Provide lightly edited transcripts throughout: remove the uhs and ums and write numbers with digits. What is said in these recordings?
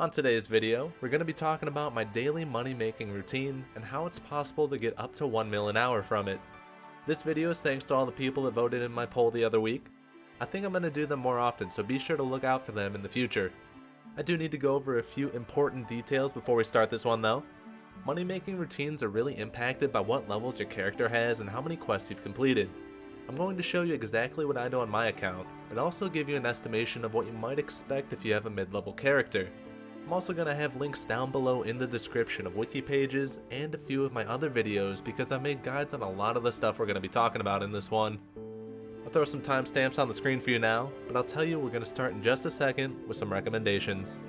On today's video, we're going to be talking about my daily money making routine and how it's possible to get up to 1 mil an hour from it. This video is thanks to all the people that voted in my poll the other week. I think I'm going to do them more often, so be sure to look out for them in the future. I do need to go over a few important details before we start this one though. Money making routines are really impacted by what levels your character has and how many quests you've completed. I'm going to show you exactly what I do on my account, but also give you an estimation of what you might expect if you have a mid-level character. I'm also going to have links down below in the description of wiki pages and a few of my other videos because I've made guides on a lot of the stuff we're going to be talking about in this one. I'll throw some timestamps on the screen for you now, but I'll tell you we're going to start in just a second with some recommendations.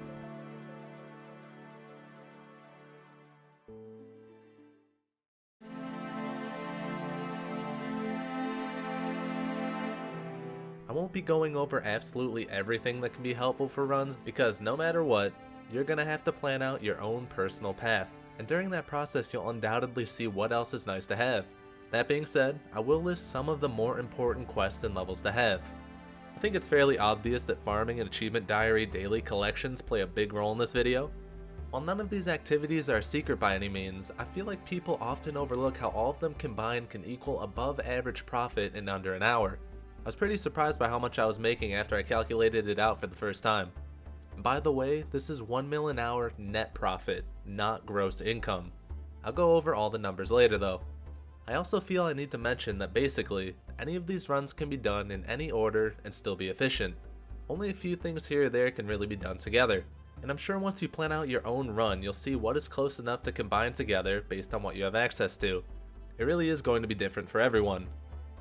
I won't be going over absolutely everything that can be helpful for runs because no matter what, you're going to have to plan out your own personal path, and during that process you'll undoubtedly see what else is nice to have. That being said, I will list some of the more important quests and levels to have. I think it's fairly obvious that farming and achievement diary daily collections play a big role in this video. While none of these activities are a secret by any means, I feel like people often overlook how all of them combined can equal above average profit in under an hour. I was pretty surprised by how much I was making after I calculated it out for the first time. By the way, this is 1 mil an hour net profit, not gross income. I'll go over all the numbers later though. I also feel I need to mention that basically, any of these runs can be done in any order and still be efficient. Only a few things here or there can really be done together. And I'm sure once you plan out your own run, you'll see what is close enough to combine together based on what you have access to. It really is going to be different for everyone.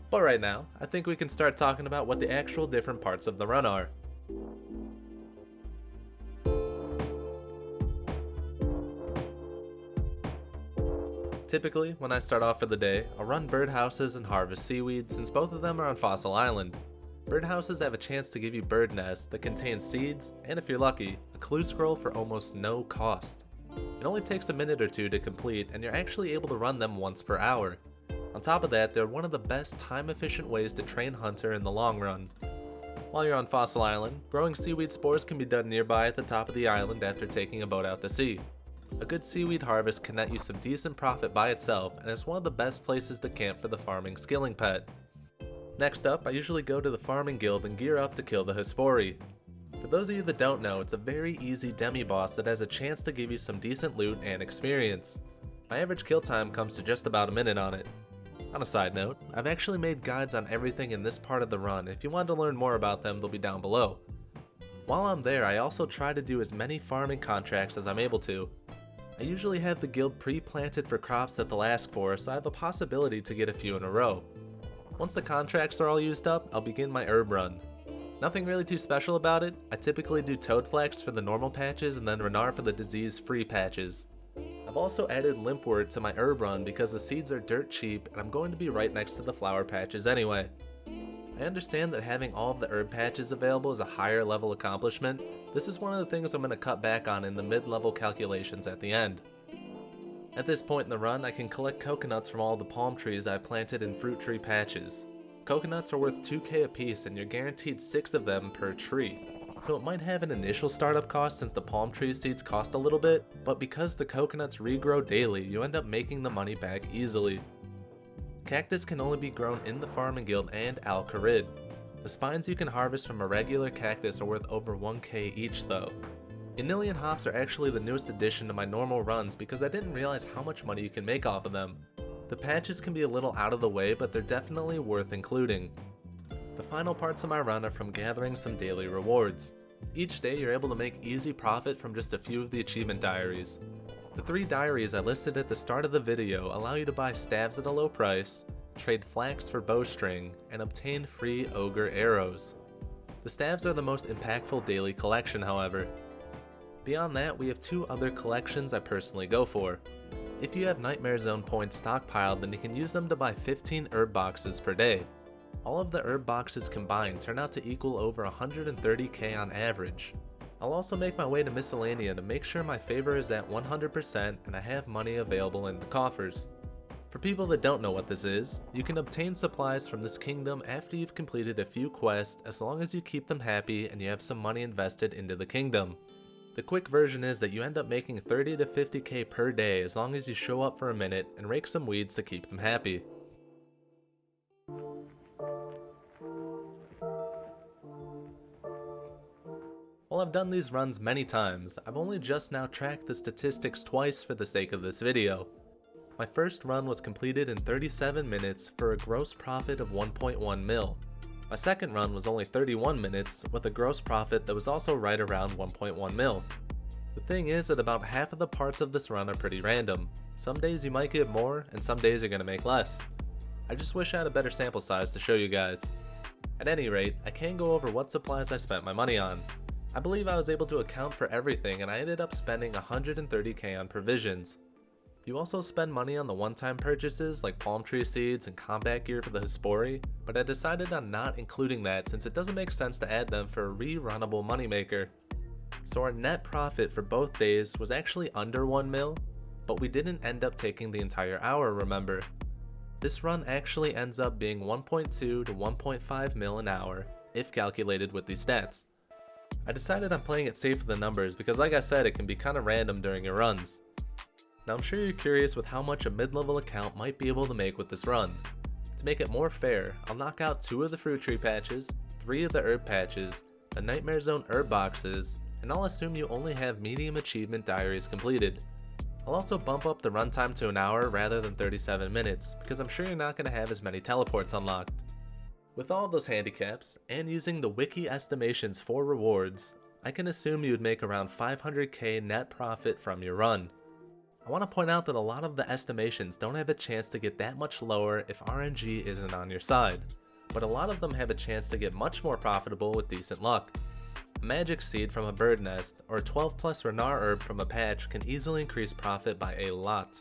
But right now, I think we can start talking about what the actual different parts of the run are. Typically, when I start off for the day, I'll run birdhouses and harvest seaweed since both of them are on Fossil Island. Birdhouses have a chance to give you bird nests that contain seeds, and if you're lucky, a clue scroll for almost no cost. It only takes a minute or two to complete, and you're actually able to run them once per hour. On top of that, they're one of the best time-efficient ways to train Hunter in the long run. While you're on Fossil Island, growing seaweed spores can be done nearby at the top of the island after taking a boat out to sea. A good seaweed harvest can net you some decent profit by itself, and it's one of the best places to camp for the farming skilling pet. Next up, I usually go to the farming guild and gear up to kill the Hespori. For those of you that don't know, it's a very easy demi-boss that has a chance to give you some decent loot and experience. My average kill time comes to just about a minute on it. On a side note, I've actually made guides on everything in this part of the run. If you want to learn more about them, they'll be down below. While I'm there, I also try to do as many farming contracts as I'm able to. I usually have the guild pre-planted for crops that they'll ask for, so I have a possibility to get a few in a row. Once the contracts are all used up, I'll begin my herb run. Nothing really too special about it. I typically do toadflax for the normal patches and then renar for the disease-free patches. I've also added limpwort to my herb run because the seeds are dirt cheap and I'm going to be right next to the flower patches anyway. I understand that having all of the herb patches available is a higher level accomplishment. This is one of the things I'm going to cut back on in the mid-level calculations at the end. At this point in the run, I can collect coconuts from all the palm trees I planted in fruit tree patches. Coconuts are worth 2k a piece and you're guaranteed 6 of them per tree. So it might have an initial startup cost since the palm tree seeds cost a little bit, but because the coconuts regrow daily, you end up making the money back easily. Cactus can only be grown in the farming guild and Al Kharid. The spines you can harvest from a regular cactus are worth over 1k each though. Anilian hops are actually the newest addition to my normal runs because I didn't realize how much money you can make off of them. The patches can be a little out of the way, but they're definitely worth including. The final parts of my run are from gathering some daily rewards. Each day you're able to make easy profit from just a few of the achievement diaries. The 3 diaries I listed at the start of the video allow you to buy staves at a low price, trade flax for bowstring, and obtain free ogre arrows. The staves are the most impactful daily collection, however. Beyond that, we have 2 other collections I personally go for. If you have Nightmare Zone points stockpiled, then you can use them to buy 15 herb boxes per day. All of the herb boxes combined turn out to equal over 130k on average. I'll also make my way to Miscellanea to make sure my favor is at 100% and I have money available in the coffers. For people that don't know what this is, you can obtain supplies from this kingdom after you've completed a few quests as long as you keep them happy and you have some money invested into the kingdom. The quick version is that you end up making 30 to 50k per day as long as you show up for a minute and rake some weeds to keep them happy. While I've done these runs many times, I've only just now tracked the statistics twice for the sake of this video. My first run was completed in 37 minutes for a gross profit of 1.1 mil. My second run was only 31 minutes with a gross profit that was also right around 1.1 mil. The thing is that about half of the parts of this run are pretty random. Some days you might get more and some days you're gonna make less. I just wish I had a better sample size to show you guys. At any rate, I can go over what supplies I spent my money on. I believe I was able to account for everything and I ended up spending 130k on provisions. You also spend money on the one-time purchases like palm tree seeds and combat gear for the Hespori, but I decided on not including that since it doesn't make sense to add them for a rerunnable moneymaker. So our net profit for both days was actually under 1 mil, but we didn't end up taking the entire hour, remember. This run actually ends up being 1.2 to 1.5 mil an hour, if calculated with these stats. I decided on playing it safe with the numbers because like I said, it can be kinda random during your runs. Now I'm sure you're curious with how much a mid-level account might be able to make with this run. To make it more fair, I'll knock out 2 of the fruit tree patches, 3 of the herb patches, the Nightmare Zone herb boxes, and I'll assume you only have medium achievement diaries completed. I'll also bump up the runtime to an hour rather than 37 minutes, because I'm sure you're not going to have as many teleports unlocked. With all of those handicaps, and using the wiki estimations for rewards, I can assume you'd make around 500k net profit from your run. I want to point out that a lot of the estimations don't have a chance to get that much lower if RNG isn't on your side, but a lot of them have a chance to get much more profitable with decent luck. A magic seed from a bird nest or a 12 plus Renar herb from a patch can easily increase profit by a lot.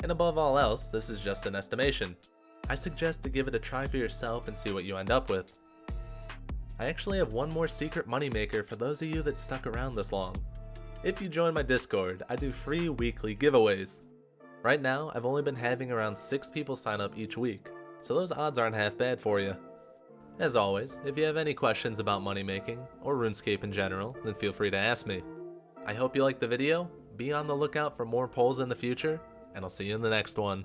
And above all else, this is just an estimation. I suggest to give it a try for yourself and see what you end up with. I actually have one more secret moneymaker for those of you that stuck around this long. If you join my Discord, I do free weekly giveaways. Right now, I've only been having around 6 people sign up each week, so those odds aren't half bad for you. As always, if you have any questions about money making, or RuneScape in general, then feel free to ask me. I hope you liked the video, be on the lookout for more polls in the future, and I'll see you in the next one.